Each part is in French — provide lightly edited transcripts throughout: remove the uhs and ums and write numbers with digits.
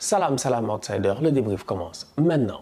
Salam, salam outsider, le débrief commence maintenant.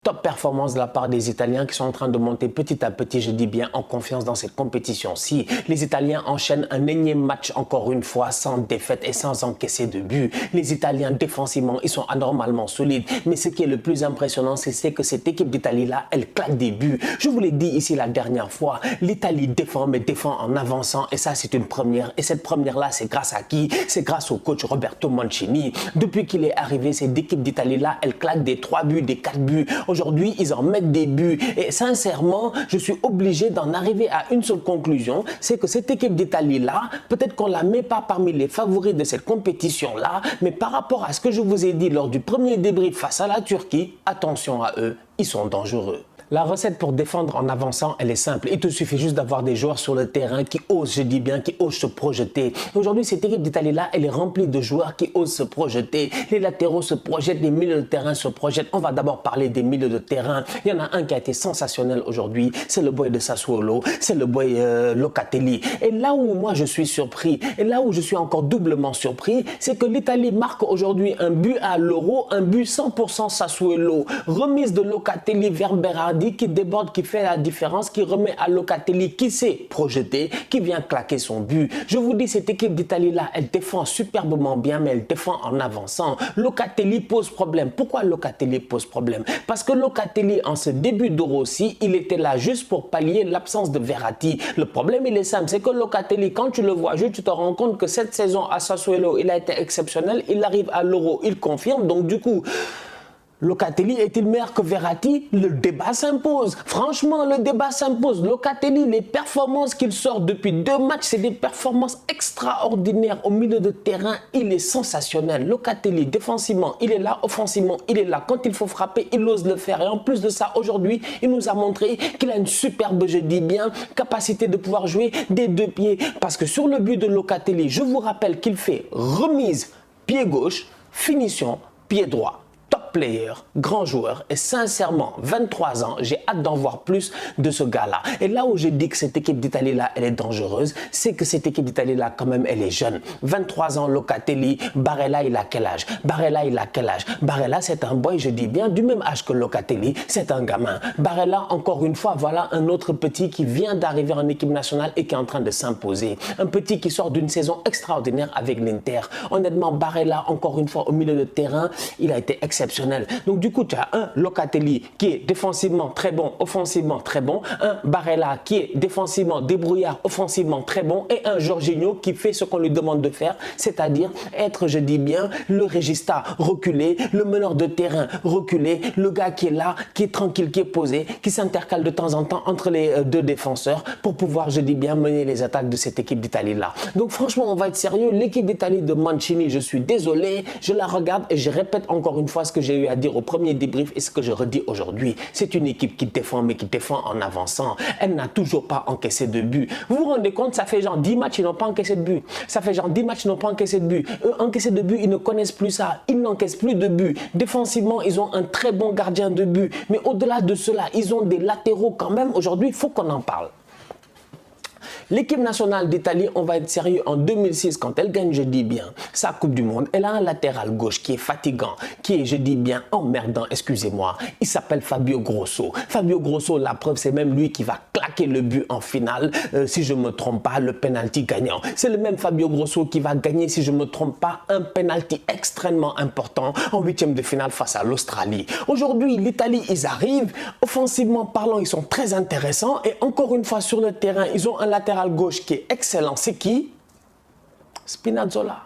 Top performance de la part des Italiens qui sont en train de monter petit à petit, je dis bien, en confiance dans cette compétition-ci. Les Italiens enchaînent un énième match encore une fois sans défaite et sans encaisser de but. Les Italiens défensivement, ils sont anormalement solides. Mais ce qui est le plus impressionnant, c'est que cette équipe d'Italie-là, elle claque des buts. Je vous l'ai dit ici la dernière fois, l'Italie défend, mais défend en avançant. Et ça, c'est une première. Et cette première-là, c'est grâce à qui? C'est grâce au coach Roberto Mancini. Depuis qu'il est arrivé, cette équipe d'Italie-là, elle claque des 3 buts, des 4 buts. Aujourd'hui, ils en mettent des buts. Et sincèrement, je suis obligé d'en arriver à une seule conclusion. C'est que cette équipe d'Italie-là, peut-être qu'on ne la met pas parmi les favoris de cette compétition-là, mais par rapport à ce que je vous ai dit lors du premier débrief face à la Turquie, attention à eux, ils sont dangereux. La recette pour défendre en avançant, elle est simple. Il te suffit juste d'avoir des joueurs sur le terrain qui osent, je dis bien, qui osent se projeter. Aujourd'hui, cette équipe d'Italie-là, elle est remplie de joueurs qui osent se projeter. Les latéraux se projettent, les milieux de terrain se projettent. On va d'abord parler des milieux de terrain. Il y en a un qui a été sensationnel aujourd'hui. C'est le boy de Sassuolo, c'est le boy Locatelli. Et là où moi je suis surpris, et là où je suis encore doublement surpris, c'est que l'Italie marque aujourd'hui un but à l'Euro, un but 100% Sassuolo. Remise de Locatelli vers Berardi, qui déborde, qui fait la différence, qui remet à Locatelli, qui s'est projeté, qui vient claquer son but. Je vous dis, cette équipe d'Italie-là, elle défend superbement bien, mais elle défend en avançant. Locatelli pose problème. Pourquoi Locatelli pose problème? Parce que Locatelli, en ce début d'Euro aussi, il était là juste pour pallier l'absence de Verratti. Le problème, il est simple, c'est que Locatelli, quand tu le vois jouer, tu te rends compte que cette saison à Sassuolo, il a été exceptionnel. Il arrive à l'Euro, il confirme. Donc du coup, Locatelli est-il meilleur que Verratti? Le débat s'impose. Franchement, le débat s'impose. Locatelli, les performances qu'il sort depuis 2 matchs, c'est des performances extraordinaires. Au milieu de terrain, il est sensationnel. Locatelli, défensivement, il est là. Offensivement, il est là. Quand il faut frapper, il ose le faire. Et en plus de ça, aujourd'hui, il nous a montré qu'il a une superbe, je dis bien, capacité de pouvoir jouer des 2 pieds. Parce que sur le but de Locatelli, je vous rappelle qu'il fait remise, pied gauche, finition, pied droit. Player, grand joueur, et sincèrement, 23 ans, j'ai hâte d'en voir plus de ce gars-là. Et là où je dis que cette équipe d'Italie-là, elle est dangereuse, c'est que cette équipe d'Italie-là, quand même, elle est jeune. 23 ans, Locatelli, Barella, il a quel âge? Barella, il a quel âge? Barella, c'est un boy, je dis bien, du même âge que Locatelli, c'est un gamin. Barella, encore une fois, voilà un autre petit qui vient d'arriver en équipe nationale et qui est en train de s'imposer. Un petit qui sort d'une saison extraordinaire avec l'Inter. Honnêtement, Barella, encore une fois, au milieu de terrain, il a été exceptionnel. Donc du coup, tu as un Locatelli qui est défensivement très bon, offensivement très bon, un Barella qui est défensivement débrouillard, offensivement très bon, et un Jorginho qui fait ce qu'on lui demande de faire, c'est-à-dire être, je dis bien, le régista reculé, le meneur de terrain reculé, le gars qui est là, qui est tranquille, qui est posé, qui s'intercale de temps en temps entre les 2 défenseurs pour pouvoir, je dis bien, mener les attaques de cette équipe d'Italie-là. Donc franchement, on va être sérieux, l'équipe d'Italie de Mancini, je suis désolé, je la regarde et je répète encore une fois ce que j'ai eu à dire au premier débrief et ce que je redis aujourd'hui. C'est une équipe qui défend, mais qui défend en avançant. Elle n'a toujours pas encaissé de but. Vous vous rendez compte, ça fait genre 10 matchs, ils n'ont pas encaissé de but. Ça fait genre 10 matchs, ils n'ont pas encaissé de but. Eux, encaissé de but, ils ne connaissent plus ça. Ils n'encaissent plus de but. Défensivement, ils ont un très bon gardien de but. Mais au-delà de cela, ils ont des latéraux quand même. Aujourd'hui, il faut qu'on en parle. L'équipe nationale d'Italie, on va être sérieux, en 2006, quand elle gagne, je dis bien, sa Coupe du Monde, elle a un latéral gauche qui est fatigant, qui est, je dis bien, emmerdant, excusez-moi. Il s'appelle Fabio Grosso. Fabio Grosso, la preuve, c'est même lui qui va claquer le but en finale, si je ne me trompe pas, le penalty gagnant. C'est le même Fabio Grosso qui va gagner, si je ne me trompe pas, un penalty extrêmement important en 8e de finale face à l'Australie. Aujourd'hui, l'Italie, ils arrivent, offensivement parlant, ils sont très intéressants et encore une fois sur le terrain, ils ont un latéral gauche qui est excellent. C'est qui? Spinazzola.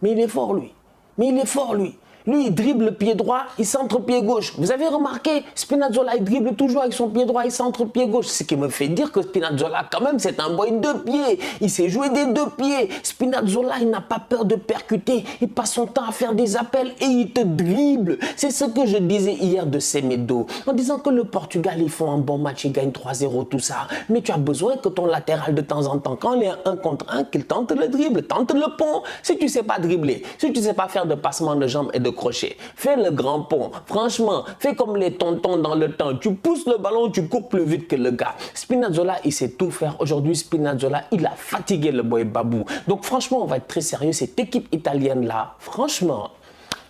Mais il est fort, lui. Mais il est fort, lui. Lui, il dribble le pied droit, il centre pied gauche. Vous avez remarqué, Spinazzola, il dribble toujours avec son pied droit, il centre pied gauche. Ce qui me fait dire que Spinazzola, quand même, c'est un boy 2 pieds. Il sait jouer des 2 pieds. Spinazzola, il n'a pas peur de percuter. Il passe son temps à faire des appels et il te dribble. C'est ce que je disais hier de Semedo. En disant que le Portugal, ils font un bon match, ils gagnent 3-0, tout ça. Mais tu as besoin que ton latéral, de temps en temps, quand il est 1 contre 1, qu'il tente le dribble, tente le pont. Si tu ne sais pas dribbler, si tu ne sais pas faire de passement de jambes et de crochet. Fais le grand pont. Franchement, fais comme les tontons dans le temps. Tu pousses le ballon, tu cours plus vite que le gars. Spinazzola, il sait tout faire. Aujourd'hui, Spinazzola, il a fatigué le boy Babou. Donc franchement, on va être très sérieux. Cette équipe italienne-là, franchement,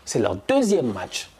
C'est leur deuxième match.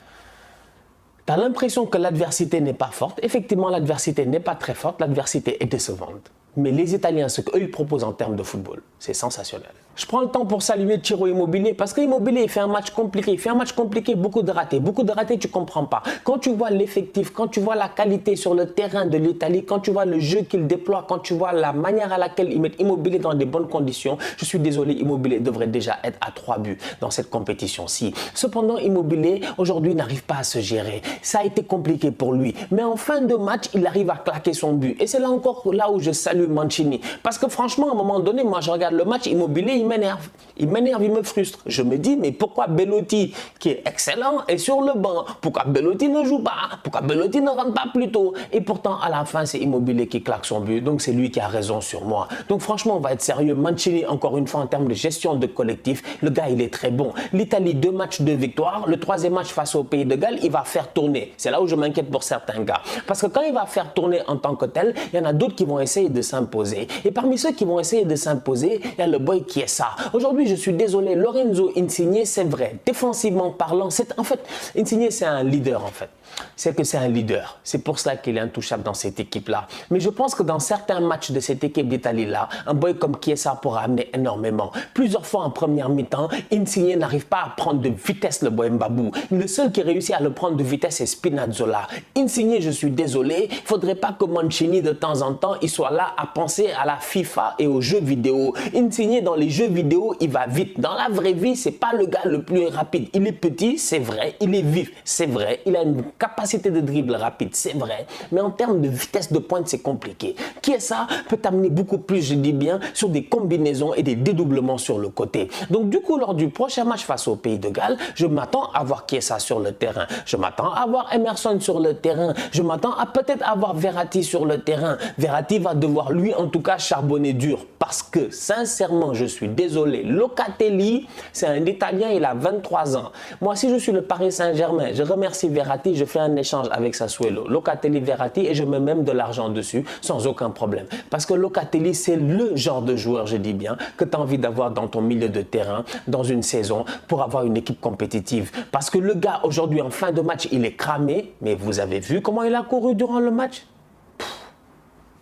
Tu as l'impression que l'adversité n'est pas forte. Effectivement, l'adversité n'est pas très forte. L'adversité est décevante. Mais les Italiens, ce qu'eux ils proposent en termes de football, c'est sensationnel. Je prends le temps pour saluer Ciro Immobilier parce qu'Immobilier, il fait un match compliqué. Il fait un match compliqué, beaucoup de ratés. Beaucoup de ratés, tu ne comprends pas. Quand tu vois l'effectif, quand tu vois la qualité sur le terrain de l'Italie, quand tu vois le jeu qu'il déploie, quand tu vois la manière à laquelle ils mettent Immobilier dans des bonnes conditions, je suis désolé, Immobilier devrait déjà être à 3 buts dans cette compétition-ci. Cependant, Immobilier, aujourd'hui, n'arrive pas à se gérer. Ça a été compliqué pour lui. Mais en fin de match, il arrive à claquer son but. Et c'est là encore là où je salue Mancini. Parce que franchement, à un moment donné, moi, je regarde le match, Immobilier, il m'énerve. Il m'énerve, il me frustre. Je me dis, mais pourquoi Belotti, qui est excellent, est sur le banc? Pourquoi Belotti ne joue pas? Pourquoi Belotti ne rentre pas plus tôt? Et pourtant, à la fin, c'est Immobilier qui claque son but. Donc, c'est lui qui a raison sur moi. Donc, franchement, on va être sérieux. Mancini, encore une fois, en termes de gestion de collectif, le gars, il est très bon. L'Italie, 2 matchs, 2 victoires. Le 3e match face au Pays de Galles, il va faire tourner. C'est là où je m'inquiète pour certains gars. Parce que quand il va faire tourner en tant que tel, il y en a d'autres qui vont essayer de s'imposer. Et parmi ceux qui vont essayer de s'imposer, il y a le boy qui est ça. Aujourd'hui, je suis désolé, Lorenzo Insigne, c'est vrai. Défensivement parlant, en fait, Insigne, c'est un leader en fait. C'est que c'est un leader. C'est pour cela qu'il est intouchable dans cette équipe-là. Mais je pense que dans certains matchs de cette équipe d'Italie-là, un boy comme Chiesa pourra amener énormément. Plusieurs fois en première mi-temps, Insigne n'arrive pas à prendre de vitesse le boy Mbabou. Le seul qui réussit à le prendre de vitesse, c'est Spinazzola. Insigne, je suis désolé, il ne faudrait pas que Mancini, de temps en temps, il soit là à penser à la FIFA et aux jeux vidéo. Insigne, dans les jeux vidéo, il va vite. Dans la vraie vie, c'est pas le gars le plus rapide. Il est petit, c'est vrai. Il est vif, c'est vrai. Il a une capacité de dribble rapide, c'est vrai. Mais en termes de vitesse de pointe, c'est compliqué. Chiesa peut t'amener beaucoup plus, je dis bien, sur des combinaisons et des dédoublements sur le côté. Donc du coup, lors du prochain match face au Pays de Galles, je m'attends à voir Chiesa sur le terrain. Je m'attends à voir Emerson sur le terrain. Je m'attends à peut-être avoir Verratti sur le terrain. Verratti va devoir, lui, en tout cas, charbonner dur. Parce que, sincèrement, je suis désolé. Locatelli, c'est un Italien, il a 23 ans. Moi, si je suis le Paris Saint-Germain, je remercie Verratti, je fais un échange avec Sassuolo, Locatelli, Verratti, et je mets même de l'argent dessus sans aucun problème. Parce que Locatelli, c'est le genre de joueur, je dis bien, que tu as envie d'avoir dans ton milieu de terrain, dans une saison, pour avoir une équipe compétitive. Parce que le gars, aujourd'hui, en fin de match, il est cramé, mais vous avez vu comment il a couru durant le match?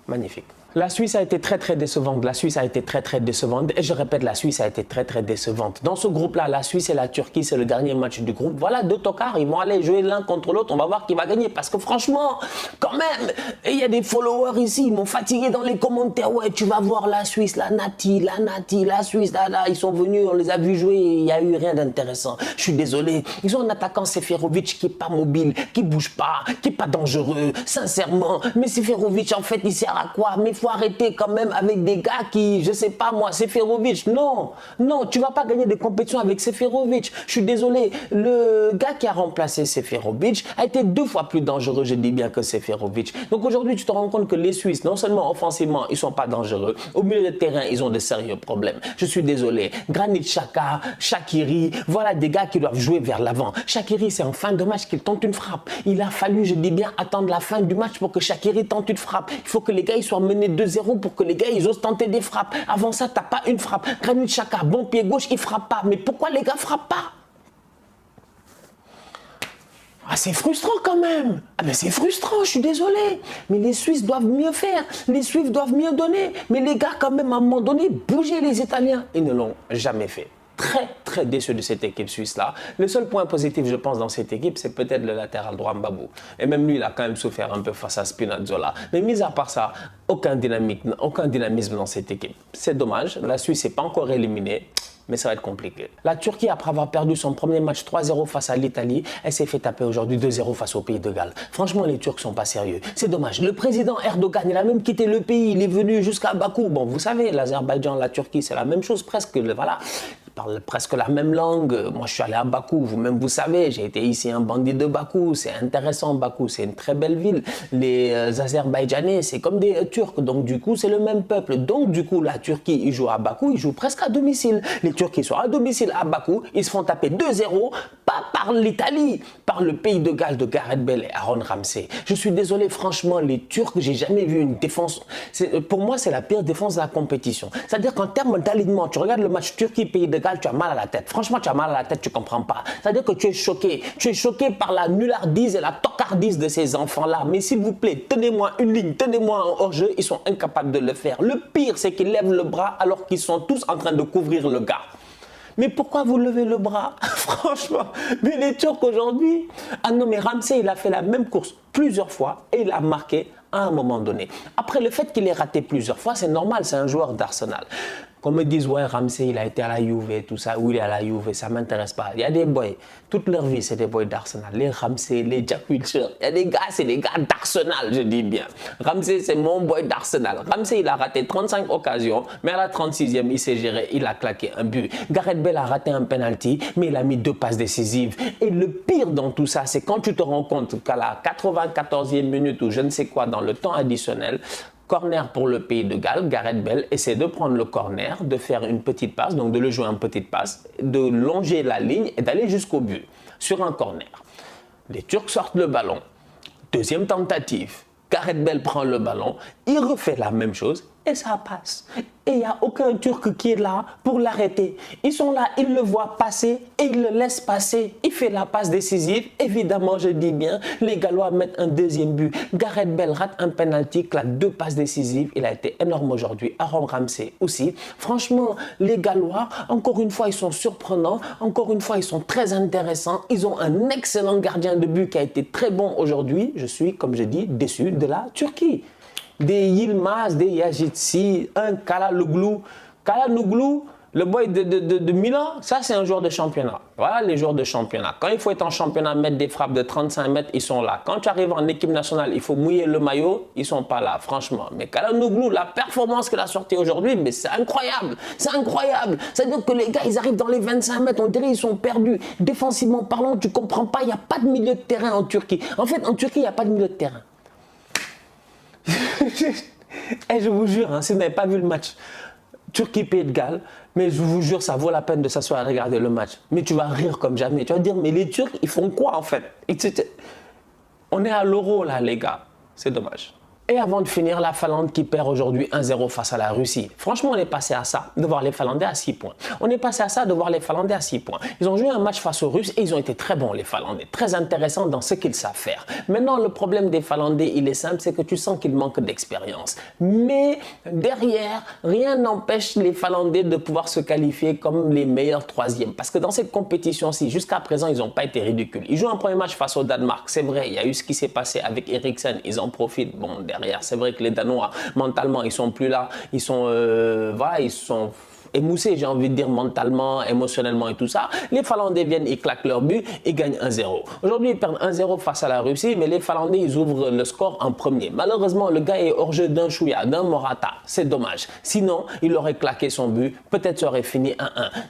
Magnifique. La Suisse a été très décevante. La Suisse a été très décevante. Et je répète, la Suisse a été très décevante. Dans ce groupe-là, la Suisse et la Turquie, c'est le dernier match du groupe. Voilà, 2 tocards, ils vont aller jouer l'un contre l'autre. On va voir qui va gagner. Parce que franchement, quand même, il y a des followers ici, ils m'ont fatigué dans les commentaires. Ouais, tu vas voir la Suisse, la Nati, la Suisse, là, ils sont venus, on les a vus jouer, il n'y a eu rien d'intéressant. Je suis désolé. Ils ont un attaquant, Seferovic, qui n'est pas mobile, qui ne bouge pas, qui n'est pas dangereux, sincèrement. Mais Seferovic, en fait, il sert à quoi? Mais faut arrêter quand même avec des gars qui, je sais pas moi, Seferovic. Non, tu vas pas gagner des compétitions avec Seferovic. Je suis désolé, le gars qui a remplacé Seferovic a été 2 fois plus dangereux, je dis bien, que Seferovic. Donc aujourd'hui, tu te rends compte que les Suisses, non seulement offensivement, ils sont pas dangereux, au milieu de terrain, ils ont de sérieux problèmes. Je suis désolé. Granit Xhaka, Shaqiri, voilà des gars qui doivent jouer vers l'avant. Shaqiri, c'est en fin de match qu'il tente une frappe. Il a fallu, je dis bien, attendre la fin du match pour que Shaqiri tente une frappe. Il faut que les gars ils soient menés 2-0 pour que les gars ils osent tenter des frappes. Avant ça, t'as pas une frappe. Granit Xhaka, bon pied gauche, il frappe pas. Mais pourquoi les gars frappent pas? Ah, c'est frustrant quand même. Ah ben c'est frustrant, je suis désolé. Mais les Suisses doivent mieux faire. Les Suisses doivent mieux donner. Mais les gars, quand même, à un moment donné, bouger les Italiens. Ils ne l'ont jamais fait. Très déçu de cette équipe suisse-là. Le seul point positif, je pense, dans cette équipe, c'est peut-être le latéral droit Mbabou. Et même lui, il a quand même souffert un peu face à Spinazzola. Mais mis à part ça, aucun dynamisme dans cette équipe. C'est dommage. La Suisse n'est pas encore éliminée. Mais ça va être compliqué. La Turquie, après avoir perdu son premier match 3-0 face à l'Italie, elle s'est fait taper aujourd'hui 2-0 face au Pays de Galles. Franchement, les Turcs sont pas sérieux. C'est dommage. Le président Erdogan, il a même quitté le pays. Il est venu jusqu'à Bakou. Bon, vous savez, l'Azerbaïdjan, la Turquie, c'est la même chose presque. Voilà. Ils parlent presque la même langue. Moi, je suis allé à Bakou. Vous-même, vous savez, j'ai été ici un bandit de Bakou. C'est intéressant, Bakou. C'est une très belle ville. Les Azerbaïdjanais, c'est comme des Turcs. Donc, du coup, c'est le même peuple. Donc, du coup, la Turquie, ils jouent à Bakou. Ils jouent presque à domicile. Les Turcs, ils sont à domicile à Bakou. Ils se font taper 2-0 par pas par l'Italie, par le pays de Galles de Gareth Bale et Aaron Ramsey. Je suis désolé, franchement, les Turcs, j'ai jamais vu une défense. Pour moi, c'est la pire défense de la compétition. C'est-à-dire qu'en termes d'alignement, tu regardes le match Turquie-Pays de Galles, tu as mal à la tête. Franchement, tu as mal à la tête, tu comprends pas. C'est-à-dire que tu es choqué. Tu es choqué par la nullardise et la tocardise de ces enfants-là. Mais s'il vous plaît, tenez-moi une ligne, tenez-moi un hors-jeu. Ils sont incapables de le faire. Le pire, c'est qu'ils lèvent le bras alors qu'ils sont tous en train de couvrir le gars. Mais pourquoi vous levez le bras? Franchement, mais les Turcs aujourd'hui... Ah non, mais Ramsey, il a fait la même course plusieurs fois et il a marqué à un moment donné. Après, le fait qu'il ait raté plusieurs fois, c'est normal, c'est un joueur d'Arsenal. Qu'on me dise, ouais, Ramsey, il a été à la Juve, tout ça, ou il est à la Juve, ça ne m'intéresse pas. Il y a des boys, toute leur vie, c'est des boys d'Arsenal. Les Ramsey, les Jack Wilshere, il y a des gars, c'est des gars d'Arsenal, je dis bien. Ramsey, c'est mon boy d'Arsenal. Ramsey, il a raté 35 occasions, mais à la 36e, il s'est géré, il a claqué un but. Gareth Bale a raté un penalty, mais il a mis 2 passes décisives. Et le pire dans tout ça, c'est quand tu te rends compte qu'à la 94e minute ou je ne sais quoi, dans le temps additionnel, corner pour le pays de Galles, Gareth Bale essaie de prendre le corner, de faire une petite passe, donc de le jouer en petite passe, de longer la ligne et d'aller jusqu'au but sur un corner. Les Turcs sortent le ballon, deuxième tentative, Gareth Bale prend le ballon, il refait la même chose et ça passe. Et il n'y a aucun Turc qui est là pour l'arrêter. Ils sont là, ils le voient passer et ils le laissent passer. Il fait la passe décisive. Évidemment, je dis bien, les Gallois mettent un deuxième but. Gareth Bale rate un penalty, claque 2 passes décisives. Il a été énorme aujourd'hui. Aaron Ramsey aussi. Franchement, les Gallois, encore une fois, ils sont surprenants. Encore une fois, ils sont très intéressants. Ils ont un excellent gardien de but qui a été très bon aujourd'hui. Je suis, comme je dis, déçu de la Turquie. Des Yilmaz, des Yajitsi, un Kalanoglu. Kalanoglu, le boy de Milan, ça c'est un joueur de championnat. Voilà les joueurs de championnat. Quand il faut être en championnat, mettre des frappes de 35 mètres, ils sont là. Quand tu arrives en équipe nationale, il faut mouiller le maillot, ils ne sont pas là, franchement. Mais Kalanoglu, la performance qu'il a sortie aujourd'hui, mais c'est incroyable. C'est incroyable. C'est-à-dire que les gars, ils arrivent dans les 25 mètres, on dirait qu'ils sont perdus. Défensivement parlant, tu ne comprends pas, il n'y a pas de milieu de terrain en Turquie. En fait, en Turquie, il n'y a pas de milieu de terrain. Et je vous jure, si vous n'avez pas vu le match Turquie-Pays de Galles, mais je vous jure, ça vaut la peine de s'asseoir et regarder le match. Mais tu vas rire comme jamais. Tu vas dire, mais les Turcs, ils font quoi en fait? On est à l'euro là, les gars. C'est dommage. Et avant de finir, la Finlande qui perd aujourd'hui 1-0 face à la Russie. Franchement, on est passé à ça, de voir les Finlandais à 6 points. On est passé à ça, de voir les Finlandais à 6 points. Ils ont joué un match face aux Russes et ils ont été très bons, les Finlandais. Très intéressants dans ce qu'ils savent faire. Maintenant, le problème des Finlandais, il est simple, c'est que tu sens qu'ils manquent d'expérience. Mais derrière, rien n'empêche les Finlandais de pouvoir se qualifier comme les meilleurs troisièmes. Parce que dans cette compétition-ci, jusqu'à présent, ils n'ont pas été ridicules. Ils jouent un premier match face au Danemark. C'est vrai, il y a eu ce qui s'est passé avec Eriksen. Ils en profitent. Bon, derrière, c'est vrai que les Danois, mentalement, ils sont plus là. Ils sont, voilà, ils sont émoussés, j'ai envie de dire, mentalement, émotionnellement et tout ça. Les Finlandais viennent, ils claquent leur but, ils gagnent 1-0. Aujourd'hui, ils perdent 1-0 face à la Russie, mais les Finlandais, ils ouvrent le score en premier. Malheureusement, le gars est hors jeu d'un Chouya, d'un Morata. C'est dommage. Sinon, il aurait claqué son but. Peut-être ça aurait fini 1-1.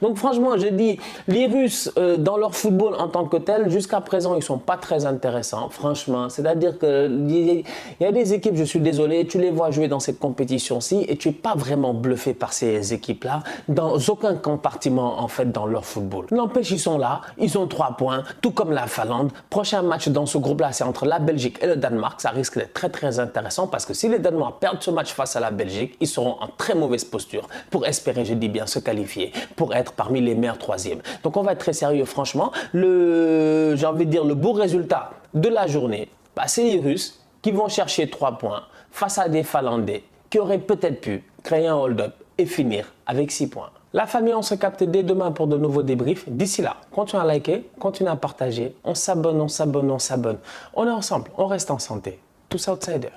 Donc franchement, je dis, les Russes, dans leur football en tant que tel, jusqu'à présent, ils ne sont pas très intéressants, franchement. C'est-à-dire qu'il y a des équipes, je suis désolé, tu les vois jouer dans cette compétition-ci et tu n'es pas vraiment bluffé par ces équipes-là, dans aucun compartiment en fait dans leur football. N'empêche, ils sont là, ils ont 3 points, tout comme la Finlande. Prochain match dans ce groupe-là, c'est entre la Belgique et le Danemark. Ça risque d'être très très intéressant parce que si les Danois perdent ce match face à la Belgique, ils seront en très mauvaise posture pour espérer, je dis bien, se qualifier, pour être parmi les meilleurs troisièmes. Donc on va être très sérieux, franchement. J'ai envie de dire, le beau résultat de la journée, bah, c'est les Russes qui vont chercher 3 points face à des Finlandais qui auraient peut-être pu créer un hold-up et finir avec 6 points. La famille, on se capte dès demain pour de nouveaux débriefs. D'ici là, continuez à liker, continuez à partager. On s'abonne, on s'abonne, on s'abonne. On est ensemble, on reste en santé. Tous outsiders.